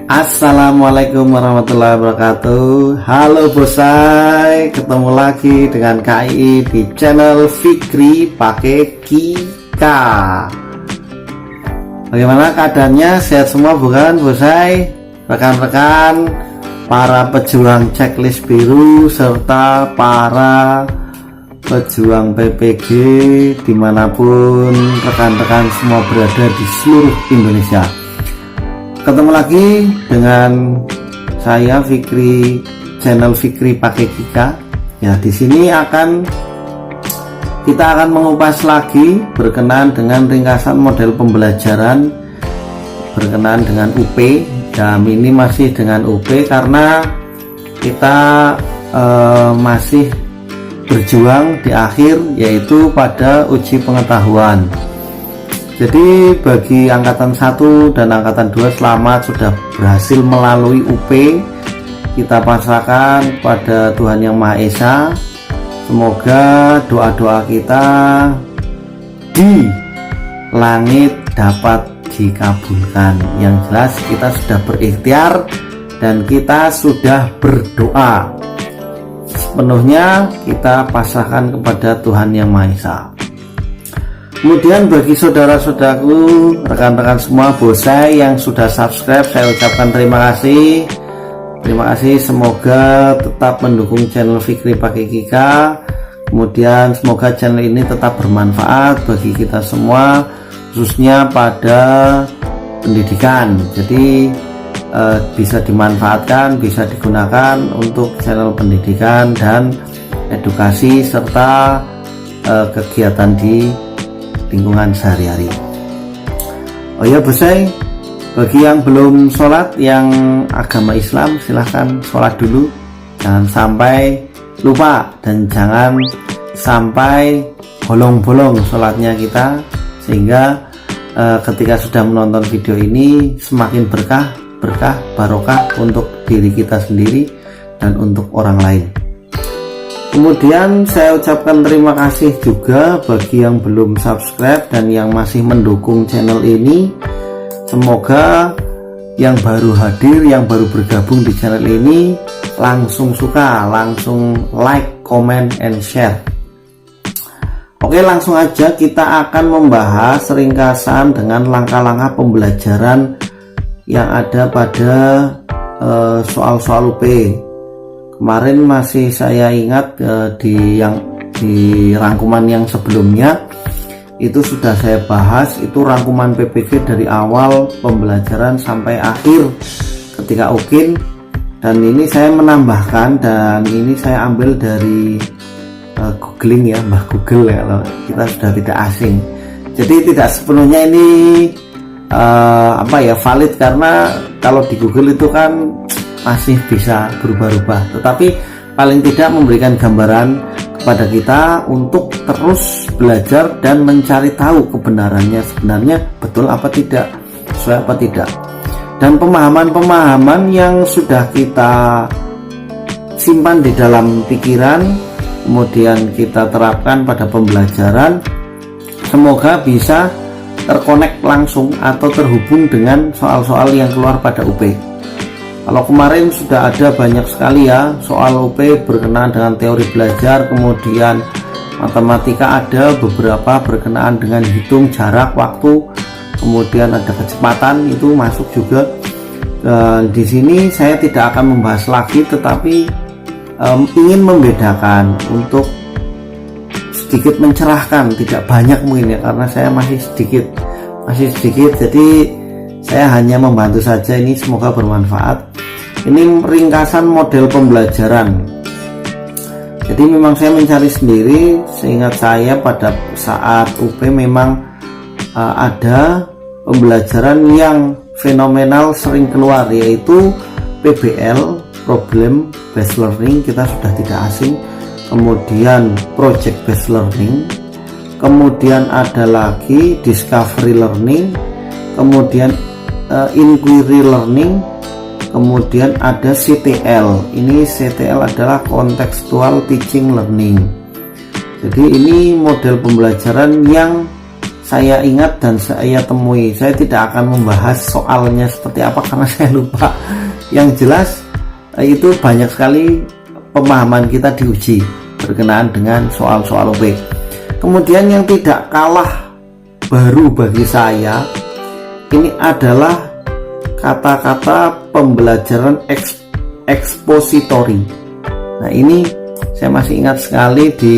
Assalamualaikum warahmatullahi wabarakatuh. Halo bosai, ketemu lagi dengan KI di channel Fikri pakai Kika. Bagaimana keadaannya? Sehat semua bukan bosai? Rekan-rekan para pejuang checklist biru serta para pejuang PPG dimanapun rekan-rekan semua berada di seluruh Indonesia. Ketemu lagi dengan saya Fikri, channel Fikri pakai Kika. Ya, di sini kita akan mengupas lagi berkenaan dengan ringkasan model pembelajaran berkenaan dengan UP. Jam ini masih dengan UP karena kita masih berjuang di akhir, yaitu pada uji pengetahuan. Jadi bagi angkatan 1 dan angkatan 2 selamat sudah berhasil melalui UP. Kita pasrahkan pada Tuhan Yang Maha Esa. Semoga doa-doa kita di langit dapat dikabulkan. Yang jelas kita sudah berikhtiar dan kita sudah berdoa. Sepenuhnya kita pasrahkan kepada Tuhan Yang Maha Esa. Kemudian bagi saudara-saudaraku, rekan-rekan semua bosai yang sudah subscribe, saya ucapkan terima kasih. Terima kasih, semoga tetap mendukung channel Fikri pakai Kika. Kemudian semoga channel ini tetap bermanfaat bagi kita semua, khususnya pada pendidikan. Jadi bisa dimanfaatkan, bisa digunakan untuk channel pendidikan dan edukasi serta kegiatan di lingkungan sehari-hari. Oh ya bosai, bagi yang belum sholat, yang agama Islam, silahkan sholat dulu, jangan sampai lupa dan jangan sampai bolong-bolong sholatnya kita, sehingga ketika sudah menonton video ini semakin berkah, barokah untuk diri kita sendiri dan untuk orang lain. Kemudian saya ucapkan terima kasih juga bagi yang belum subscribe dan yang masih mendukung channel ini. Semoga yang baru hadir, yang baru bergabung di channel ini langsung suka, langsung like, comment, and share. Oke, langsung aja kita akan membahas ringkasan dengan langkah-langkah pembelajaran yang ada pada soal-soal UP. Kemarin masih saya ingat di rangkuman yang sebelumnya itu sudah saya bahas, itu rangkuman PPG dari awal pembelajaran sampai akhir ketika UKIN, dan ini saya menambahkan, dan ini saya ambil dari googling ya, Mbah Google ya, kalau kita sudah tidak asing. Jadi tidak sepenuhnya ini valid, karena kalau di Google itu kan masih bisa berubah-ubah, tetapi paling tidak memberikan gambaran kepada kita untuk terus belajar dan mencari tahu kebenarannya, sebenarnya betul apa tidak, sesuai apa tidak, dan pemahaman-pemahaman yang sudah kita simpan di dalam pikiran kemudian kita terapkan pada pembelajaran, semoga bisa terkonek langsung atau terhubung dengan soal-soal yang keluar pada UP. Kalau kemarin sudah ada banyak sekali ya soal UP berkenaan dengan teori belajar, kemudian matematika ada beberapa berkenaan dengan hitung jarak, waktu, kemudian ada kecepatan, itu masuk juga. Di sini saya tidak akan membahas lagi, tetapi ingin membedakan untuk sedikit mencerahkan, tidak banyak mungkin ya, karena saya masih sedikit, jadi saya hanya membantu saja. Ini semoga bermanfaat. Ini ringkasan model pembelajaran. Jadi memang saya mencari sendiri. Seingat saya pada saat UP memang ada pembelajaran yang fenomenal sering keluar, yaitu PBL, Problem Based Learning, kita sudah tidak asing. Kemudian Project Based Learning, kemudian ada lagi Discovery Learning, kemudian Inquiry Learning, kemudian ada CTL. Ini CTL adalah Contextual Teaching Learning. Jadi ini model pembelajaran yang saya ingat dan saya temui. Saya tidak akan membahas soalnya seperti apa karena saya lupa. Yang jelas itu banyak sekali pemahaman kita diuji berkenaan dengan soal-soal UP. Kemudian yang tidak kalah baru bagi saya ini adalah kata-kata pembelajaran ekspositori. Nah, ini saya masih ingat sekali di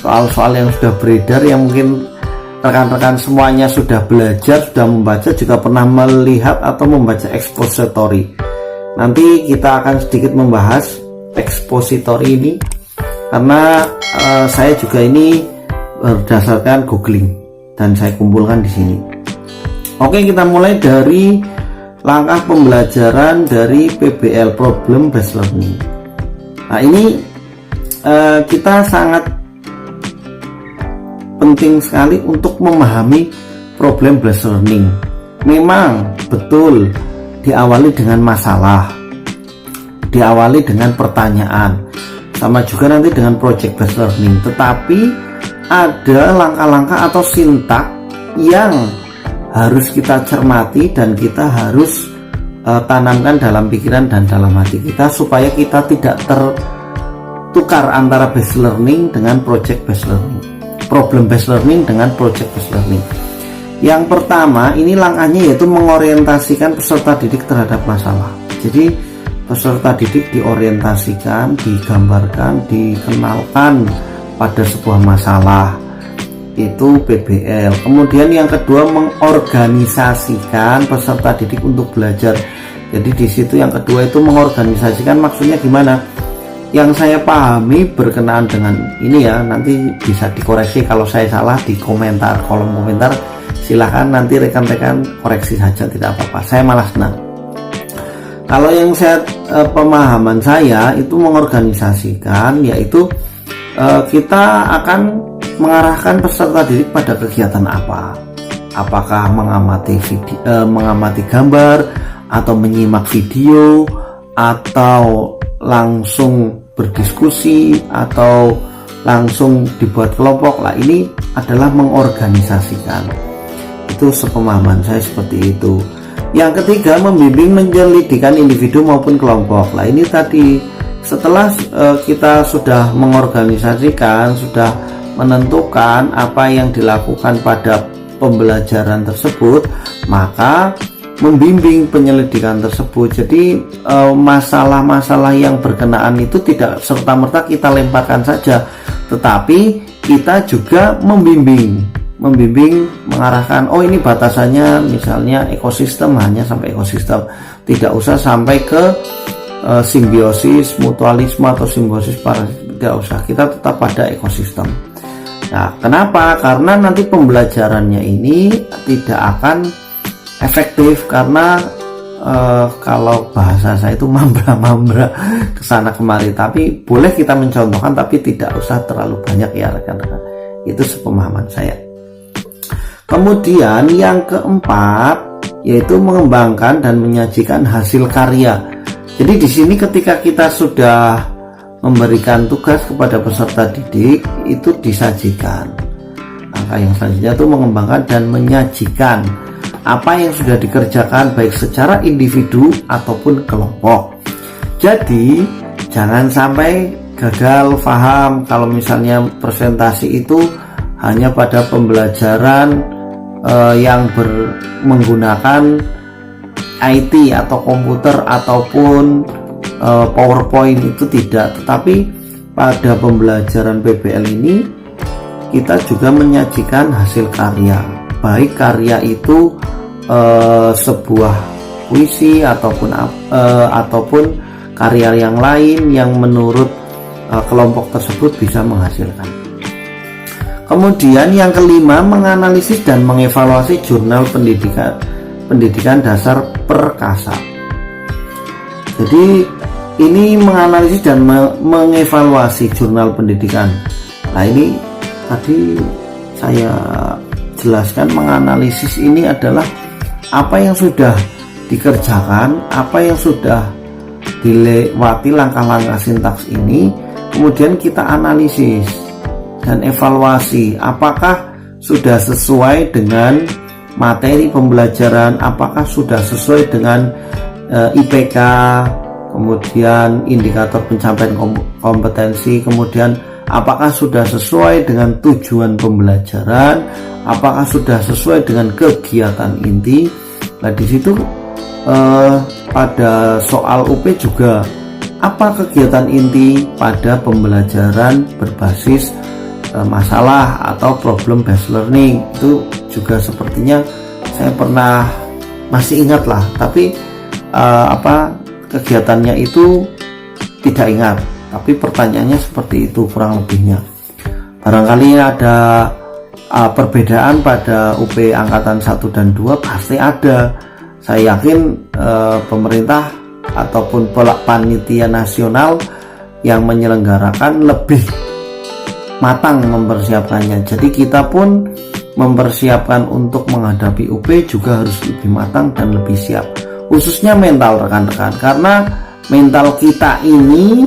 soal-soal yang sudah beredar, yang mungkin rekan-rekan semuanya sudah belajar, sudah membaca, juga pernah melihat atau membaca ekspositori. Nanti kita akan sedikit membahas ekspositori ini karena saya juga ini berdasarkan googling dan saya kumpulkan di sini. Oke, kita mulai dari langkah pembelajaran dari PBL, Problem Based Learning. Nah, ini kita sangat penting sekali untuk memahami Problem Based Learning. Memang betul diawali dengan masalah, diawali dengan pertanyaan, sama juga nanti dengan project based learning, tetapi ada langkah-langkah atau sintak yang harus kita cermati dan kita harus tanamkan dalam pikiran dan dalam hati kita supaya kita tidak tertukar antara based learning dengan project based learning, problem based learning dengan project based learning. Yang pertama, ini langkahnya yaitu mengorientasikan peserta didik terhadap masalah. Jadi peserta didik diorientasikan, digambarkan, dikenalkan pada sebuah masalah, itu PBL. Kemudian yang kedua, mengorganisasikan peserta didik untuk belajar. Jadi di situ yang kedua itu mengorganisasikan, maksudnya gimana? Yang saya pahami berkenaan dengan ini ya, nanti bisa dikoreksi kalau saya salah di komentar, kolom komentar. Silahkan nanti rekan-rekan koreksi saja, tidak apa-apa, saya malah senang. Kalau yang saya pemahaman saya itu mengorganisasikan, yaitu kita akan mengarahkan peserta didik pada kegiatan apa. Apakah mengamati mengamati gambar, atau menyimak video, atau langsung berdiskusi, atau langsung dibuat kelompok. Lah, ini adalah mengorganisasikan. Itu sepemahaman saya seperti itu. Yang ketiga, membimbing penyelidikan individu maupun kelompok. Nah, ini tadi setelah kita sudah mengorganisasikan, sudah menentukan apa yang dilakukan pada pembelajaran tersebut, maka membimbing penyelidikan tersebut. Jadi masalah-masalah yang berkenaan itu tidak serta-merta kita lemparkan saja, tetapi kita juga membimbing, mengarahkan, oh ini batasannya misalnya ekosistem, hanya sampai ekosistem, tidak usah sampai ke simbiosis, mutualisme atau simbiosis parasit, tidak usah, kita tetap pada ekosistem. Nah, kenapa? Karena nanti pembelajarannya ini tidak akan efektif karena kalau bahasa saya itu mambra-mambra kesana kemari. Tapi boleh kita mencontohkan, tapi tidak usah terlalu banyak ya rekan-rekan. Itu sepemahaman saya. Kemudian yang keempat yaitu mengembangkan dan menyajikan hasil karya. Jadi di sini ketika kita sudah memberikan tugas kepada peserta didik, itu disajikan. Langkah yang selanjutnya itu mengembangkan dan menyajikan apa yang sudah dikerjakan baik secara individu ataupun kelompok. Jadi jangan sampai gagal paham kalau misalnya presentasi itu hanya pada pembelajaran yang menggunakan IT atau komputer ataupun PowerPoint, itu tidak. Tetapi pada pembelajaran PBL ini kita juga menyajikan hasil karya, baik karya itu sebuah puisi ataupun karya yang lain yang menurut kelompok tersebut bisa menghasilkan. Kemudian yang kelima, menganalisis dan mengevaluasi jurnal pendidikan dasar Perkasa. Jadi ini menganalisis dan mengevaluasi jurnal pendidikan. Nah, ini tadi saya jelaskan, menganalisis ini adalah apa yang sudah dikerjakan, apa yang sudah dilewati langkah-langkah sintaks ini, kemudian kita analisis dan evaluasi apakah sudah sesuai dengan materi pembelajaran, apakah sudah sesuai dengan IPK, kemudian indikator pencapaian kompetensi, kemudian apakah sudah sesuai dengan tujuan pembelajaran, apakah sudah sesuai dengan kegiatan inti. Nah, di situ pada soal UP juga, apa kegiatan inti pada pembelajaran berbasis masalah atau problem based learning. Itu juga sepertinya saya pernah masih ingat lah, tapi kegiatannya itu tidak ingat, tapi pertanyaannya seperti itu kurang lebihnya. Barangkali ada perbedaan pada UP angkatan 1 dan 2, pasti ada. Saya yakin pemerintah ataupun panitia nasional yang menyelenggarakan lebih matang mempersiapkannya. Jadi kita pun mempersiapkan untuk menghadapi UP juga harus lebih matang dan lebih siap, khususnya mental rekan-rekan, karena mental kita ini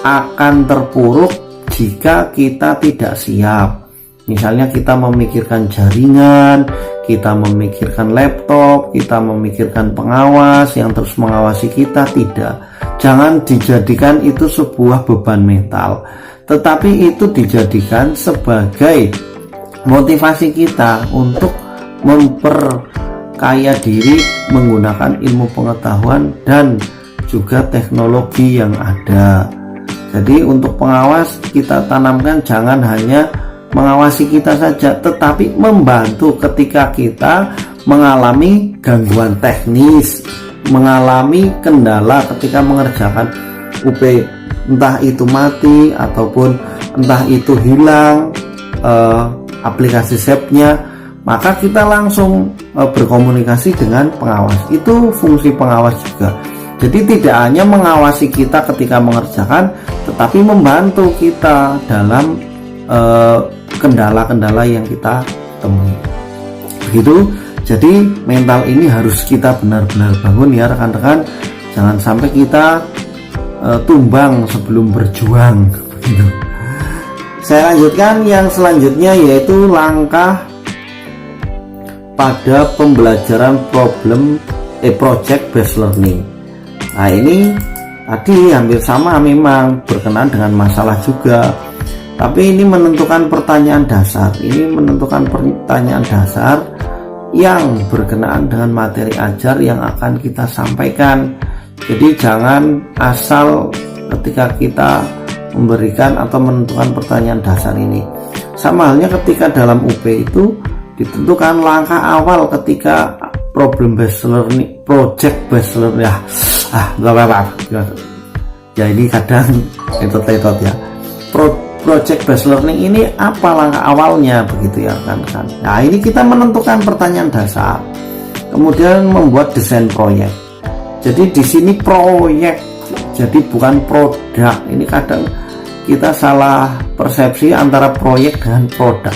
akan terpuruk jika kita tidak siap. Misalnya kita memikirkan jaringan, kita memikirkan laptop, kita memikirkan pengawas yang terus mengawasi kita. Tidak, jangan dijadikan itu sebuah beban mental, tetapi itu dijadikan sebagai motivasi kita untuk memperkaya diri menggunakan ilmu pengetahuan dan juga teknologi yang ada. Jadi untuk pengawas kita tanamkan jangan hanya mengawasi kita saja, tetapi membantu ketika kita mengalami gangguan teknis, mengalami kendala ketika mengerjakan UP, entah itu mati ataupun entah itu hilang aplikasi SAP-nya, maka kita langsung berkomunikasi dengan pengawas. Itu fungsi pengawas juga. Jadi tidak hanya mengawasi kita ketika mengerjakan, tetapi membantu kita dalam kendala-kendala yang kita temui. Begitu. Jadi mental ini harus kita benar-benar bangun ya rekan-rekan. Jangan sampai kita tumbang sebelum berjuang. Begitu. Saya lanjutkan yang selanjutnya, yaitu langkah pada pembelajaran project based learning. Nah, ini tadi hampir sama, memang berkenaan dengan masalah juga. Tapi ini menentukan pertanyaan dasar. Ini menentukan pertanyaan dasar yang berkenaan dengan materi ajar yang akan kita sampaikan. Jadi jangan asal ketika kita memberikan atau menentukan pertanyaan dasar ini. Sama halnya ketika dalam UP itu ditentukan langkah awal ketika problem based learning, project based learning. Ya ini kadang letot-letot ya. Project based learning ini apa langkah awalnya, begitu ya kan. Nah, ini kita menentukan pertanyaan dasar, kemudian membuat desain proyek. Jadi di sini proyek, jadi bukan produk. Ini kadang kita salah persepsi antara proyek dengan produk.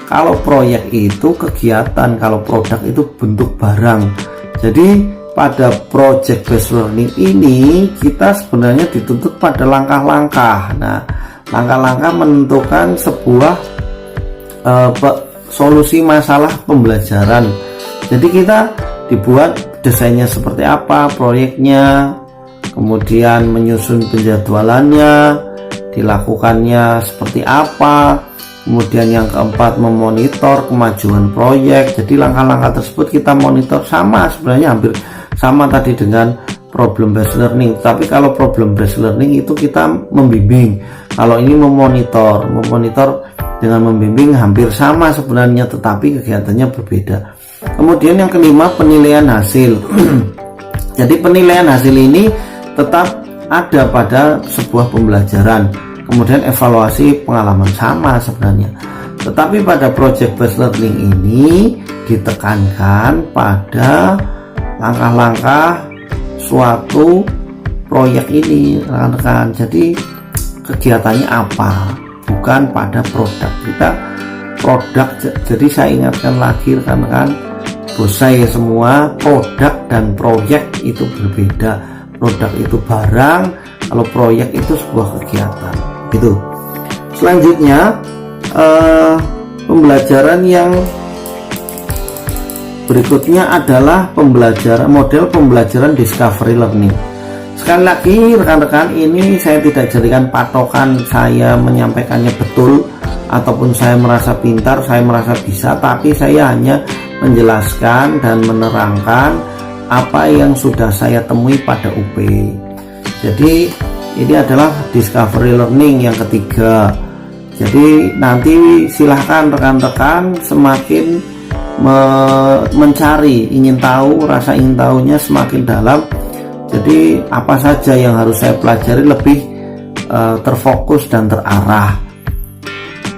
Kalau proyek itu kegiatan, kalau produk itu bentuk barang. Jadi pada project based learning ini kita sebenarnya dituntut pada langkah-langkah. Nah, langkah-langkah menentukan sebuah solusi masalah pembelajaran. Jadi kita dibuat desainnya seperti apa, proyeknya, kemudian menyusun penjadwalannya, dilakukannya seperti apa, kemudian yang keempat memonitor kemajuan proyek. Jadi langkah-langkah tersebut kita monitor, sama sebenarnya hampir sama tadi dengan problem based learning. Tapi kalau problem based learning itu kita membimbing, kalau ini memonitor dengan membimbing hampir sama sebenarnya, tetapi kegiatannya berbeda. Kemudian yang kelima, penilaian hasil. Jadi penilaian hasil ini tetap ada pada sebuah pembelajaran, kemudian evaluasi pengalaman sama sebenarnya. Tetapi pada project based learning ini ditekankan pada langkah-langkah suatu proyek ini, rekan-rekan. Jadi kegiatannya apa, bukan pada produk. Kita produk, jadi saya ingatkan lagi rekan-rekan, bos saya semua, produk dan proyek itu berbeda. Produk itu barang, kalau proyek itu sebuah kegiatan. Gitu. Selanjutnya pembelajaran yang berikutnya adalah model pembelajaran discovery learning. Sekali lagi rekan-rekan, ini saya tidak jadikan patokan saya menyampaikannya betul ataupun saya merasa pintar, saya merasa bisa, tapi saya hanya menjelaskan dan menerangkan apa yang sudah saya temui pada UP. Jadi ini adalah discovery learning yang ketiga. Jadi nanti silahkan rekan-rekan semakin mencari, ingin tahu, rasa ingin tahunya semakin dalam. Jadi apa saja yang harus saya pelajari lebih terfokus dan terarah.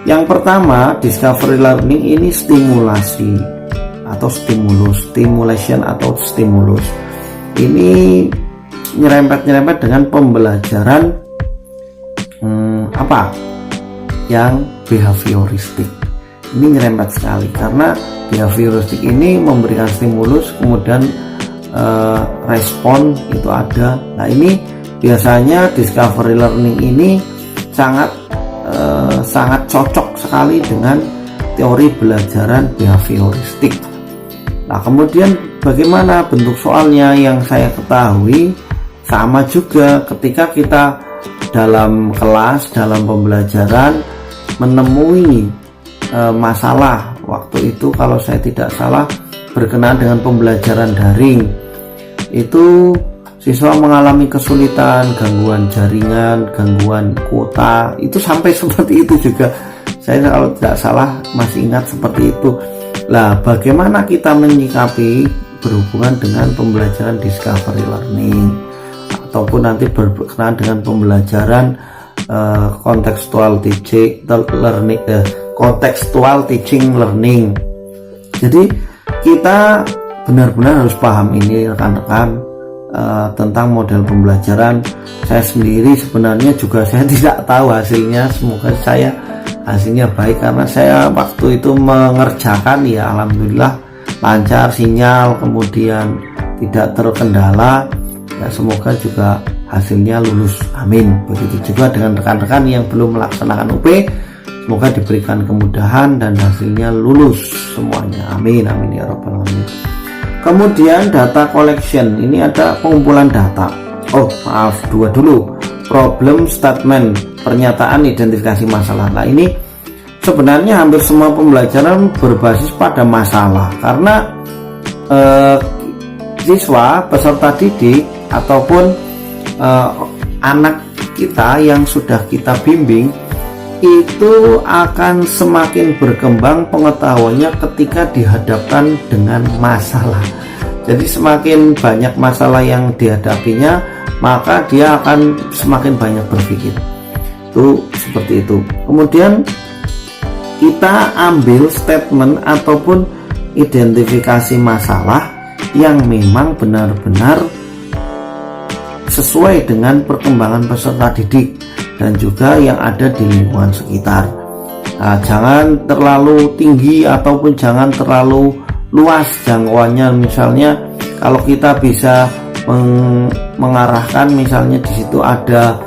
Yang pertama, discovery learning ini stimulasi atau stimulation atau stimulus. Ini nyerempet dengan pembelajaran yang behavioristik. Ini nyerempet sekali karena behavioristik ini memberikan stimulus, kemudian respon itu ada. Nah, ini biasanya discovery learning ini sangat cocok sekali dengan teori belajaran behavioristik. Nah, kemudian bagaimana bentuk soalnya? Yang saya ketahui sama juga ketika kita dalam kelas, dalam pembelajaran menemui masalah. Waktu itu kalau saya tidak salah berkenaan dengan pembelajaran daring, itu siswa mengalami kesulitan, gangguan jaringan, gangguan kuota, itu sampai seperti itu juga. Saya kalau tidak salah masih ingat seperti itu. Lah, bagaimana kita menyikapi berhubungan dengan pembelajaran discovery learning ataupun nanti berkenaan dengan pembelajaran contextual teaching learning. Jadi kita benar-benar harus paham ini rekan-rekan tentang model pembelajaran. Saya sendiri sebenarnya juga saya tidak tahu hasilnya, semoga hasilnya baik karena saya waktu itu mengerjakan, ya alhamdulillah lancar sinyal, kemudian tidak terkendala, ya semoga juga hasilnya lulus, amin. Begitu juga dengan rekan-rekan yang belum melaksanakan UP, semoga diberikan kemudahan dan hasilnya lulus semuanya, amin amin ya rabbal alamin. Kemudian data collection, ini ada pengumpulan data. Dua dulu, problem statement, pernyataan identifikasi masalah. Nah, ini sebenarnya hampir semua pembelajaran berbasis pada masalah karena siswa, peserta didik ataupun anak kita yang sudah kita bimbing itu akan semakin berkembang pengetahuannya ketika dihadapkan dengan masalah. Jadi semakin banyak masalah yang dihadapinya, maka dia akan semakin banyak berpikir. Itu seperti itu. Kemudian kita ambil statement ataupun identifikasi masalah yang memang benar-benar sesuai dengan perkembangan peserta didik dan juga yang ada di lingkungan sekitar. Nah, jangan terlalu tinggi ataupun jangan terlalu luas jangkauannya. Misalnya kalau kita bisa mengarahkan, misalnya di situ ada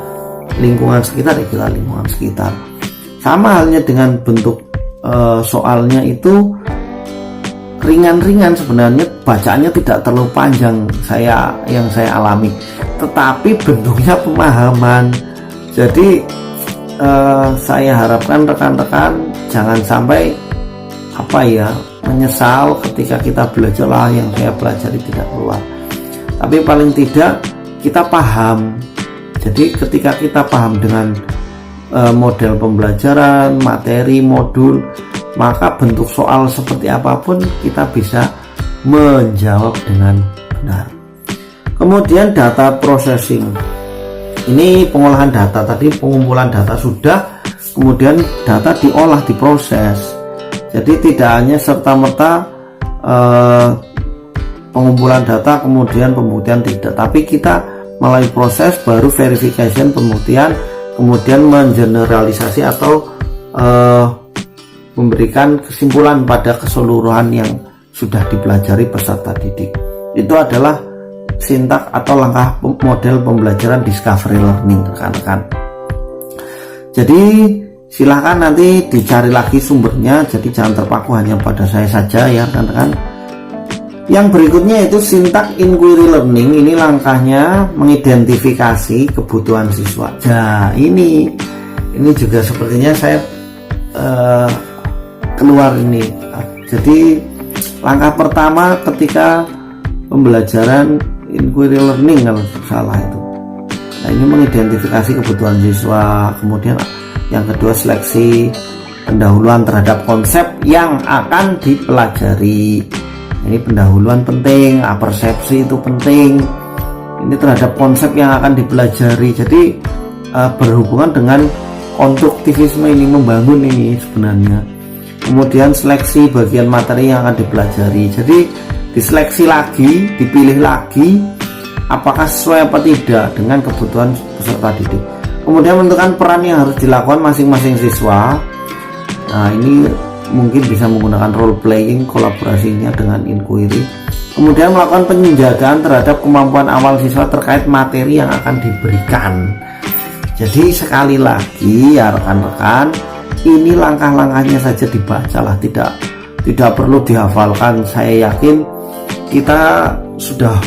lingkungan sekitar, ya kita lingkungan sekitar. Sama halnya dengan bentuk soalnya itu ringan-ringan, sebenarnya bacaannya tidak terlalu panjang yang saya alami, tetapi bentuknya pemahaman. Jadi saya harapkan rekan-rekan jangan sampai menyesal ketika kita belajar yang saya pelajari tidak keluar, tapi paling tidak kita paham. Jadi ketika kita paham dengan model pembelajaran, materi, modul, maka bentuk soal seperti apapun kita bisa menjawab dengan benar. Kemudian data processing, ini pengolahan data. Tadi pengumpulan data sudah, kemudian data diolah, diproses. Jadi tidak hanya serta-merta pengumpulan data kemudian pembuktian, tidak, tapi kita melalui proses baru verification, pembuktian, kemudian mengeneralisasi atau memberikan kesimpulan pada keseluruhan yang sudah dipelajari peserta didik. Itu adalah sintak atau langkah model pembelajaran discovery learning, rekan-rekan. Jadi silahkan nanti dicari lagi sumbernya, jadi jangan terpaku hanya pada saya saja ya rekan-rekan. Yang berikutnya itu syntax inquiry learning. Ini langkahnya mengidentifikasi kebutuhan siswa. Nah ini juga sepertinya saya keluar ini. Jadi langkah pertama ketika pembelajaran inquiry learning kalau salah itu. Nah ini mengidentifikasi kebutuhan siswa. Kemudian yang kedua seleksi pendahuluan terhadap konsep yang akan dipelajari. Ini pendahuluan penting, persepsi itu penting. Ini terhadap konsep yang akan dipelajari. Jadi berhubungan dengan konstruktivisme ini, membangun ini sebenarnya. Kemudian seleksi bagian materi yang akan dipelajari. Jadi diseleksi lagi, dipilih lagi apakah sesuai apa tidak dengan kebutuhan peserta didik. Kemudian menentukan peran yang harus dilakukan masing-masing siswa. Nah ini mungkin bisa menggunakan role playing, kolaborasinya dengan inquiry. Kemudian melakukan penjagaan terhadap kemampuan awal siswa terkait materi yang akan diberikan. Jadi sekali lagi ya rekan-rekan, ini langkah-langkahnya saja dibacalah, tidak perlu dihafalkan. Saya yakin kita sudah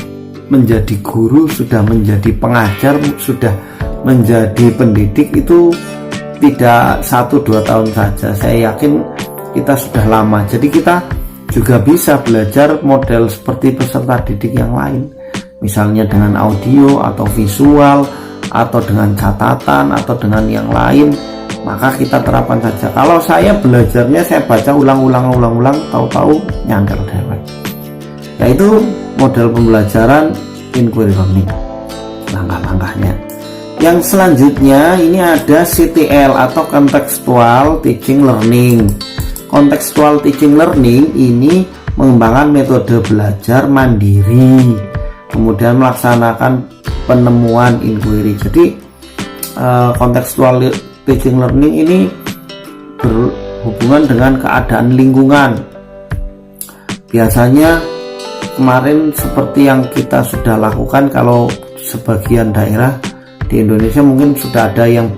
menjadi guru, sudah menjadi pengajar, sudah menjadi pendidik itu tidak 1-2 tahun saja. Saya yakin kita sudah lama, jadi kita juga bisa belajar model seperti peserta didik yang lain, misalnya dengan audio atau visual atau dengan catatan atau dengan yang lain. Maka kita terapkan saja. Kalau saya belajarnya saya baca ulang-ulang, tahu-tahu nyangkel dewek. Yaitu model pembelajaran inquiry learning, langkah-langkahnya. Yang selanjutnya ini ada CTL atau contextual teaching learning. Contextual teaching learning ini mengembangkan metode belajar mandiri, kemudian melaksanakan penemuan inquiry. Jadi contextual teaching learning ini berhubungan dengan keadaan lingkungan. Biasanya kemarin seperti yang kita sudah lakukan, kalau sebagian daerah di Indonesia mungkin sudah ada yang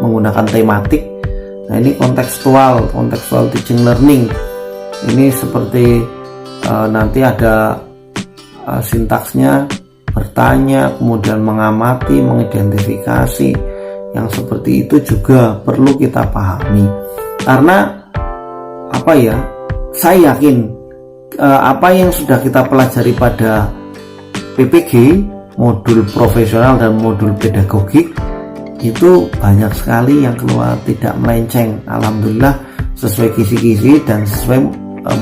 menggunakan tematik. Nah ini kontekstual teaching learning. Ini seperti nanti ada sintaksnya, bertanya, kemudian mengamati, mengidentifikasi. Yang seperti itu juga perlu kita pahami. Karena apa ya, saya yakin apa yang sudah kita pelajari pada PPG, modul profesional dan modul pedagogik, itu banyak sekali yang keluar tidak melenceng. Alhamdulillah sesuai kisi-kisi dan sesuai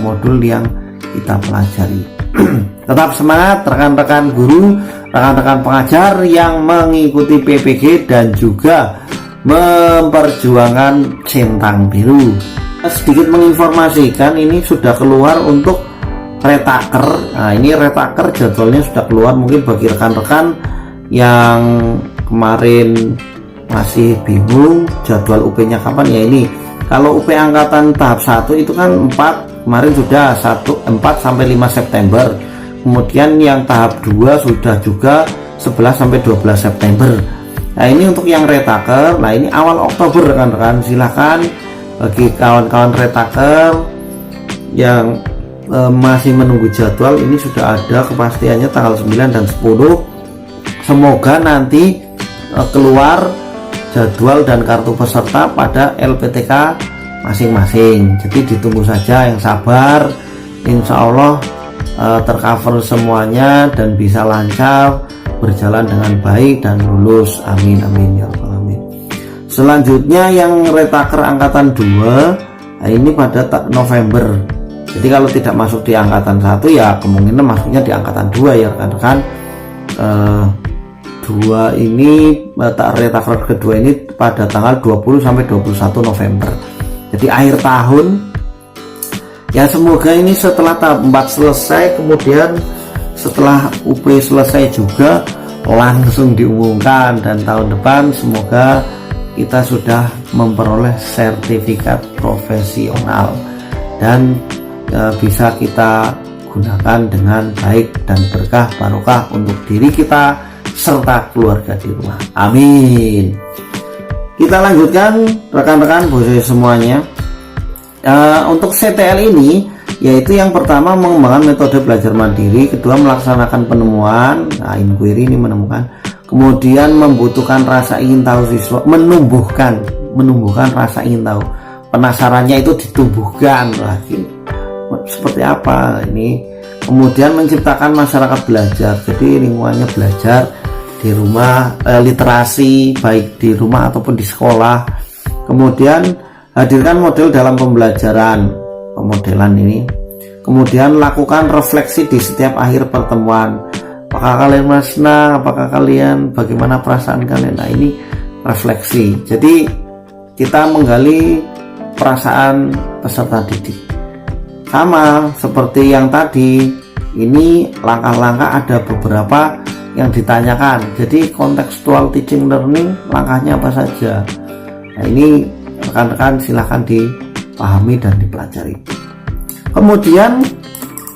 modul yang kita pelajari. Tetap semangat rekan-rekan guru, rekan-rekan pengajar yang mengikuti PPG dan juga memperjuangkan centang biru. Sedikit menginformasikan, ini sudah keluar untuk retaker. Nah ini retaker jadwalnya sudah keluar. Mungkin bagi rekan-rekan yang kemarin masih bingung jadwal UP-nya kapan, ya ini. Kalau UP angkatan tahap 1 itu kan 4, kemarin sudah 4 sampai 5 September. Kemudian yang tahap 2 sudah juga 11 sampai 12 September. Nah ini untuk yang retaker. Nah ini awal Oktober rekan-rekan. Silahkan bagi kawan-kawan retaker yang masih menunggu jadwal, ini sudah ada kepastiannya tanggal 9 dan 10. Semoga nanti keluar jadwal dan kartu peserta pada LPTK masing-masing. Jadi ditunggu saja, yang sabar. Insya Allah tercover semuanya dan bisa lancar, berjalan dengan baik dan lulus. Amin amin ya rabbal alamin. Selanjutnya yang retaker angkatan 2, nah ini pada November. Jadi kalau tidak masuk di angkatan 1 ya kemungkinan masuknya di angkatan 2 ya rekan-rekan. 2 ini retaker kedua ini pada tanggal 20 sampai 21 November. Jadi akhir tahun. Ya semoga ini setelah tahap 4 selesai, kemudian setelah UP selesai juga langsung diumumkan, dan tahun depan semoga kita sudah memperoleh sertifikat profesional dan bisa kita gunakan dengan baik dan berkah barokah untuk diri kita serta keluarga di rumah. Amin. Kita lanjutkan rekan-rekan bosai semuanya. Untuk CTL ini, yaitu yang pertama mengembangkan metode belajar mandiri, kedua melaksanakan penemuan, inquiry ini menemukan, kemudian membutuhkan rasa ingin tahu siswa, menumbuhkan rasa ingin tahu, penasarannya itu ditumbuhkan lagi, seperti apa ini, kemudian menciptakan masyarakat belajar, jadi lingkungannya belajar di rumah, literasi baik di rumah ataupun di sekolah, kemudian hadirkan model dalam pembelajaran, pemodelan ini, kemudian lakukan refleksi di setiap akhir pertemuan, apakah kalian senang, apakah kalian, bagaimana perasaan kalian. Nah, ini refleksi, jadi kita menggali perasaan peserta didik. Sama seperti yang tadi, ini langkah-langkah ada beberapa yang ditanyakan, jadi contextual teaching learning langkahnya apa saja. Nah, ini rekan-rekan silahkan dipahami dan dipelajari. Kemudian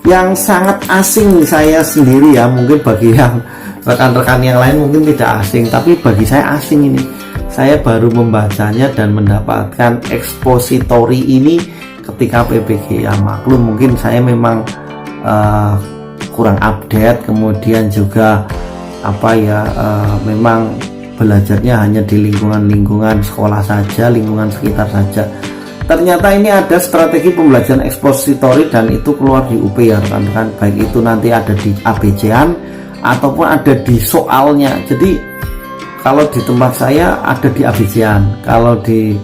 yang sangat asing saya sendiri ya, mungkin bagi yang rekan-rekan yang lain mungkin tidak asing, tapi bagi saya asing ini. Saya baru membacanya dan mendapatkan expository ini ketika PPG. Ya maklum, mungkin saya memang kurang update, kemudian juga memang belajarnya hanya di lingkungan sekolah saja, lingkungan sekitar saja. Ternyata ini ada strategi pembelajaran ekspositori dan itu keluar di UP ya rekan-rekan, baik itu nanti ada di ABC-an ataupun ada di soalnya. Jadi kalau di tempat saya ada di ABC-an, kalau di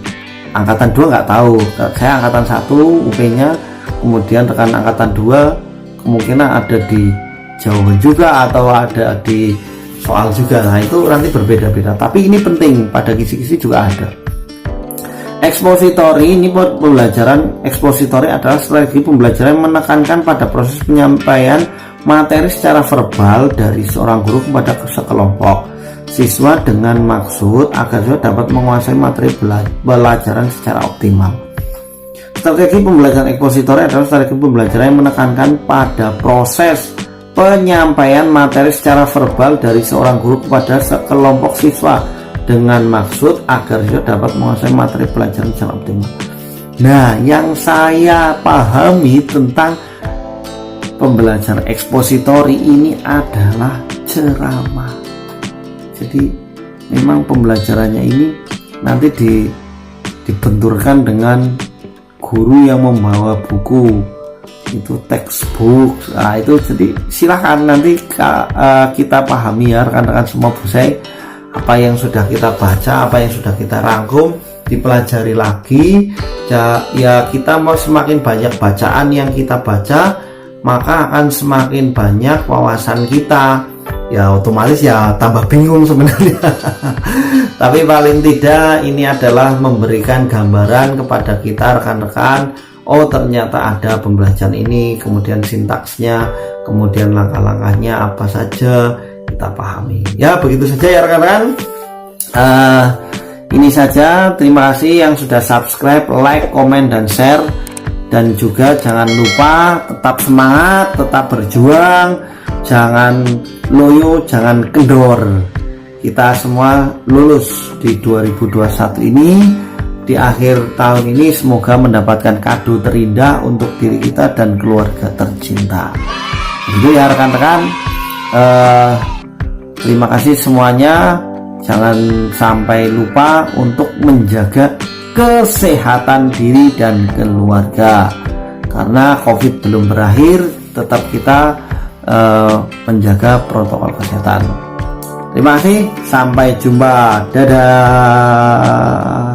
angkatan 2 nggak tahu, saya angkatan 1 UP-nya, kemudian rekan angkatan 2 kemungkinan ada di jawaban juga atau ada di soal juga. Nah, itu nanti berbeda-beda, tapi ini penting, pada kisi-kisi juga ada. Expository ini pembelajaran expository adalah strategi pembelajaran yang menekankan pada proses penyampaian materi secara verbal dari seorang guru kepada sekelompok siswa dengan maksud agar siswa dapat menguasai materi pelajaran secara optimal. Strategi pembelajaran expository adalah strategi pembelajaran yang menekankan pada proses penyampaian materi secara verbal dari seorang guru kepada sekelompok siswa dengan maksud agar siswa dapat menguasai materi pelajaran secara optimal. Nah, yang saya pahami tentang pembelajaran expository ini adalah ceramah. Jadi memang pembelajarannya ini nanti dibenturkan dengan guru yang membawa buku, itu textbook. Nah, itu jadi silahkan nanti kita pahami ya rekan-rekan semua bosai, apa yang sudah kita baca, apa yang sudah kita rangkum, dipelajari lagi ya. Kita mau semakin banyak bacaan yang kita baca, maka akan semakin banyak wawasan kita ya, otomatis ya tambah bingung sebenarnya. Tapi paling tidak ini adalah memberikan gambaran kepada kita rekan-rekan, oh ternyata ada pembelajaran ini, kemudian sintaksnya, kemudian langkah-langkahnya apa saja kita pahami. Ya begitu saja ya rekan-rekan. Ini saja, terima kasih yang sudah subscribe, like, komen, dan share. Dan juga jangan lupa tetap semangat, tetap berjuang, jangan loyo, jangan kendor. Kita semua lulus di 2021 ini. Di akhir tahun ini semoga mendapatkan kado terindah untuk diri kita dan keluarga tercinta. Itu ya rekan-rekan. Terima kasih semuanya. Jangan sampai lupa untuk menjaga kesehatan diri dan keluarga. Karena COVID belum berakhir, tetap kita menjaga protokol kesehatan. Terima kasih, sampai jumpa. Dadah.